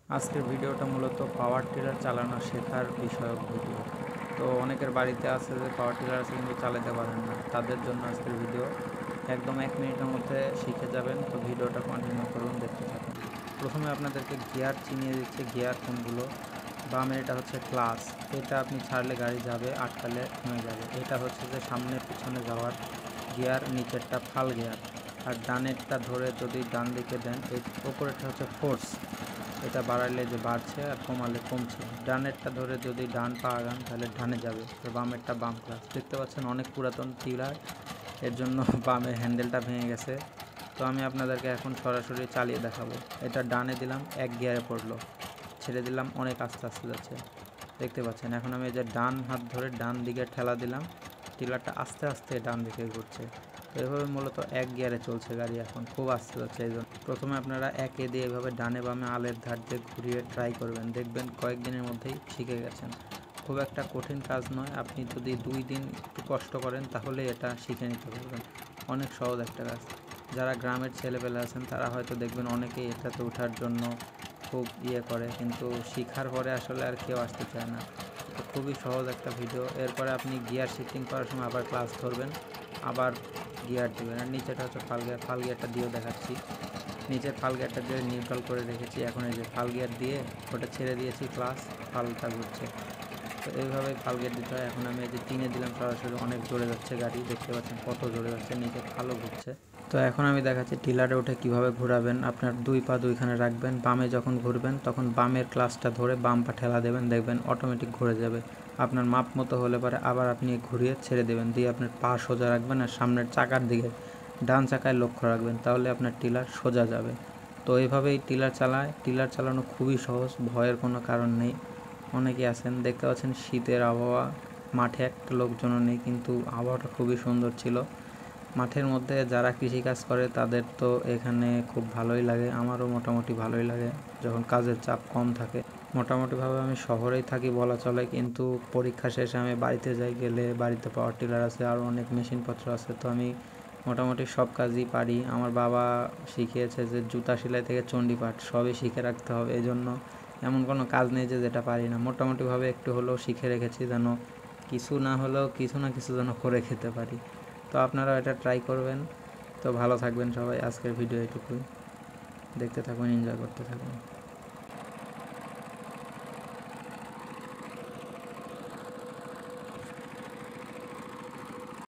আজকের ভিডিওটা মূলত পাওয়ার টিলার চালানো শেখার বিষয়ক ভিডিও। তো অনেকের বাড়িতে আছে যে পাওয়ার টিলার আছে কিন্তু চালাতে পারেন না, তাদের জন্য আজকের ভিডিও। একদম 1 মিনিটের মধ্যে শিখে যাবেন। তো ভিডিওটা কন্টিনিউ করুন, দেখতে থাকুন। প্রথমে আপনাদেরকে গিয়ার চিনিয়ে দিচ্ছে, গিয়ার কোনগুলো। বামের এটা হচ্ছে ক্লাস, এটা আপনি ছাড়লে গাড়ি যাবে, আটকালে থেমে যাবে। এটা হচ্ছে যে সামনে পিছনে যাওয়ার গিয়ার, নিচেরটা ফাল গিয়ার। আর ডানেরটা ধরে যদি ডান দিকে দেন, এই ওপরেরটা হচ্ছে ফোর্স, এটা বাড়ালে যে বাড়ছে আর কমালে কমছে। ডানেরটা ধরে যদি ডান পা আগান তাহলে ডানে যাবে। আর বামেরটা বাম ক্লাস। দেখতে পাচ্ছেন অনেক পুরাতন টিলার, এর জন্য বামের হ্যান্ডেলটা ভেঙে গেছে। তো আমি আপনাদেরকে এখন সরাসরি চালিয়ে দেখাবো। এটা ডানে দিলাম, 1 গিয়ারে পড়লো, ছেড়ে দিলাম, অনেক আস্তে আস্তে যাচ্ছে। দেখতে পাচ্ছেন এখন আমি এই যে ডান হাত ধরে ডান দিকে ঠেলা দিলাম, টিলারটা আস্তে আস্তে ডান দিকে ঘুরছে। তো এভাবে মূলত 1 গিয়ারে চলছে গাড়ি, এখন খুব আস্তে যাচ্ছে। এই জন্য প্রথমে আপনারা একে দিয়ে এভাবে ডানে বামে আলের ধার দিয়ে ঘুরিয়ে ট্রাই করবেন, দেখবেন কয়েকদিনের মধ্যেই শিখে গেছেন। খুব একটা কঠিন কাজ নয়, আপনি যদি 2 দিন একটু কষ্ট করেন তাহলে এটা শিখে নিতে পারবেন। অনেক সহজ একটা কাজ। যারা গ্রামের ছেলেপেলে আছেন তারা হয়তো দেখবেন অনেকেই এটাতে ওঠার জন্য খুব করে, কিন্তু শেখার পরে আসলে আর কেউ আসতে চায় না। তো খুবই সহজ একটা ভিডিও। এরপরে আপনি গিয়ার শিফটিং করার সময় আবার ক্লাস ধরবেন, আবার গিয়ার দেবেন। আর নিচেটা হচ্ছে ফাল গিয়ার, ফাল গিয়ারটা দিয়েও দেখাচ্ছি। নিচের ফাল গিয়ারটা দিয়ে নিউট্রাল করে রেখেছি, এখন এই যে ফাল গিয়ার দিয়ে ওটা ছেড়ে দিয়েছি, ক্লাস ফালটা ঘুরছে। তো এইভাবেই ফাল গিয়ার দিতে হয়। এখন আমি এই যে 3-এ দিলাম, সরাসরি অনেক জোরে যাচ্ছে গাড়ি, দেখতে পাচ্ছেন কত জোরে যাচ্ছে, নিচে ফালও ঘুরছে। তো এখন আমি দেখাচ্ছি টিলারে উঠে কিভাবে ঘোরাবেন। আপনার 2 পা 2খানে রাখবেন, বামে যখন ঘুরবেন তখন বামের ক্লাসটা ধরে বাম পা ঠেলা দেবেন, দেখবেন অটোমেটিক ঘুরে যাবে। আপনার মাপ মতো হলে পরে আবার আপনি ঘুরিয়ে ছেড়ে দেবেন, দিয়ে আপনার পা সোজা রাখবেন আর সামনের চাকার দিকে ডান চাকায় লক্ষ্য রাখবেন, তাহলে আপনার টিলার সোজা যাবে। তো এইভাবেই টিলার চালায়। টিলার চালানো খুবই সহজ, ভয়ের কোনো কারণ নেই। অনেকে আছেন, দেখতে পাচ্ছেন শীতের আবহাওয়া, মাঠে একটা লোকজনও নেই, কিন্তু আবহাওয়াটা খুবই সুন্দর ছিল। মাঠের মধ্যে যারা কৃষিকাজ করে তাদের তো এখানে খুব ভালোই লাগে, আমারও মোটামুটি ভালোই লাগে যখন কাজের চাপ কম থাকে। মোটামুটিভাবে আমি শহরেই থাকি বলা চলে, কিন্তু পরীক্ষা শেষে আমি বাড়িতে যাই, গেলে বাড়িতে পাওয়ার টিলার আছে, আরও অনেক মেশিনপত্র আছে। তো আমি মোটামুটি সব কাজই পারি। আমার বাবা শিখিয়েছে যে জুতা সেলাই থেকে চণ্ডীপাঠ সবই শিখে রাখতে হবে, এই জন্য এমন কোনো কাজ নেই যে যেটা পারি না। মোটামুটিভাবে একটু হলেও শিখে রেখেছি, যেন কিছু না হলেও কিছু না কিছু যেন করে খেতে পারি। তো আপনারা এটা ট্রাই করবেন। তো ভালো থাকবেন সবাই। আজকের ভিডিও এটুকুই, দেখতে থাকুন, এনজয় করতে থাকুন।